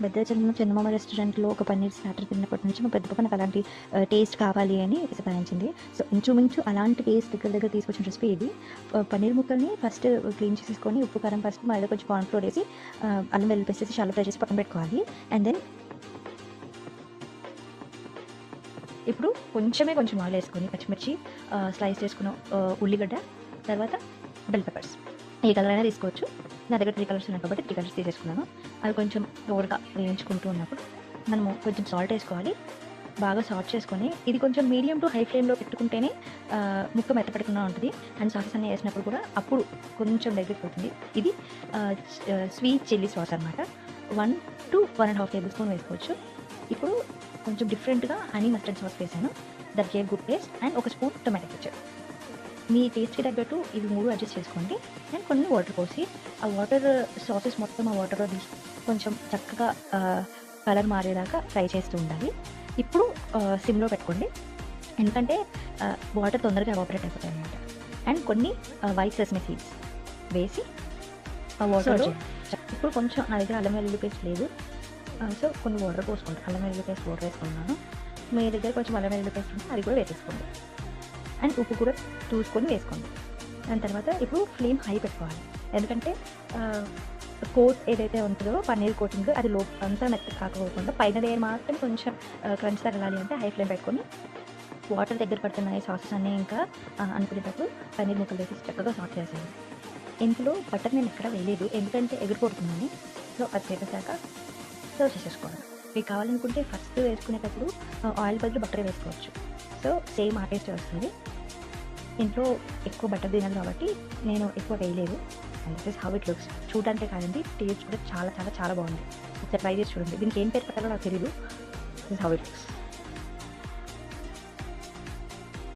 భద్రాచలంలో చందమామ రెస్టారెంట్‌లో ఒక పన్నీర్ స్టార్టర్ తిన్నప్పటి నుంచి మా పెద్ద పాప నాకు అలాంటి టేస్ట్ కావాలి అని ప్రతిపాదించింది. సో, ఇంచుమించు అలాంటి టేస్ట్ దగ్గర తీసుకొచ్చిన రెసిపీ ఇది. పన్నీర్ ముక్కల్ని ఫస్ట్ క్లీన్ చేసేసుకొని ఉప్పు, కారం, పసుపు మళ్ళీ కొంచెం కార్న్ ఫ్లోర్ వేసి అల్లం వెల్లుల్లి పేస్ట్ వేసి షాలో ఫ్రై చేసి పక్కన పెట్టుకోవాలి. అండ్ దెన్ ఇప్పుడు కొంచెం ఆయిల్ వేసుకొని పచ్చిమిర్చి, స్లైస్ చేసుకున్న ఉల్లిగడ్డ, తర్వాత బెల్ పెప్పర్స్ ఏ కలర్ అయినా తీసుకోవచ్చు. నా దగ్గర 3 కలర్స్ ఉన్నాయి కాబట్టి 3 కలర్స్ తీసేసుకున్నాను. అవి కొంచెం దూరగా వేయించుకుంటూ ఉన్నప్పుడు మనము కొంచెం సాల్ట్ వేసుకోవాలి. బాగా సాల్ట్ చేసుకొని ఇది కొంచెం మీడియం టు హై ఫ్లేమ్లో పెట్టుకుంటేనే ముక్క మెత్తపడకుండా ఉంటుంది. అండ్ సాసెస్ అన్నీ వేసినప్పుడు కూడా అప్పుడు కొంచెం దగ్గరికి పోతుంది. ఇది స్వీట్ చిల్లీ సాస్ అనమాట. 1 to 1.5 టేబుల్ స్పూన్ వేసుకోవచ్చు. ఇప్పుడు కొంచెం డిఫరెంట్గా హనీ మస్టర్డ్ సాస్ వేసాను. That gave good taste. And ఒక స్పూన్ టొమాటో కెచప్. మీ టేస్ట్కి తగ్గట్టు ఇవి 3 అడ్జస్ట్ చేసుకోండి. అండ్ కొన్ని వాటర్ పోసి ఆ వాటర్ సాసెస్ మొత్తం ఆ వాటర్లో తీసి కొంచెం చక్కగా కలర్ మారేదాకా ఫ్రై చేస్తూ ఉండాలి. ఇప్పుడు సిమ్లో పెట్టుకోండి, ఎందుకంటే వాటర్ తొందరగా ఎవాపరేట్ అయిపోతాయి అన్నమాట. అండ్ కొన్ని వైట్ సెసమి సీడ్స్ వేసి ఆ వాటర్లో ఇప్పుడు కొంచెం నా దగ్గర అల్లం వెల్లుల్లి పేస్ట్ లేదు, సో కొన్ని వాటర్ పోసుకోండి. అల్లం వెల్లుల్లి పేస్ట్ వాటర్ వేసుకున్నాను. మీ దగ్గర కొంచెం అల్లం వెల్లుల్లి పేస్ట్ ఉంటే అది కూడా వేసేసుకోండి. అండ్ ఉప్పు కూడా చూసుకొని వేసుకోండి. దాని తర్వాత ఇప్పుడు ఫ్లేమ్ హై పెట్టుకోవాలి, ఎందుకంటే కోట్ ఏదైతే ఉంటుందో పన్నీర్ కోటింగ్ అది అంతా మెత్తగా కాకపోకుండా పైన లేయర్ మాత్రం కొంచెం క్రంచ్ తగలాలి అంటే హై ఫ్లేమ్ పెట్టుకొని వాటర్ దగ్గర పడుతున్నాయి సాసెస్ అన్నీ ఇంకా అనుకునేటప్పుడు పన్నీర్ ముక్కలు వేసి చక్కగా సాట్ చేసేయాలి. ఇందులో బటర్ నేను ఎక్కడ వేయలేదు, ఎందుకంటే ఎగిరిపోతుందని. సో అది చేసేసాక సర్వ్ చేసేసుకోవాలి. మీకు కావాలనుకుంటే ఫస్ట్ వేసుకునేటప్పుడు ఆయిల్ బదులు బటర్ వేసుకోవచ్చు. సో సేమ్ ఆ టేస్ట్ వస్తుంది. ఇంట్లో ఎక్కువ బటర్ తినాలి కాబట్టి నేను ఎక్కువ వేయలేదు. And this is how it looks. చూడటానికే కాదండి, టేస్ట్ కూడా చాలా చాలా చాలా బాగుంది. ఒకసారి ట్రై చేసి చూడండి. దీనికి ఏం పేరు పెట్టాలో నాకు తెలియదు. This is how it looks.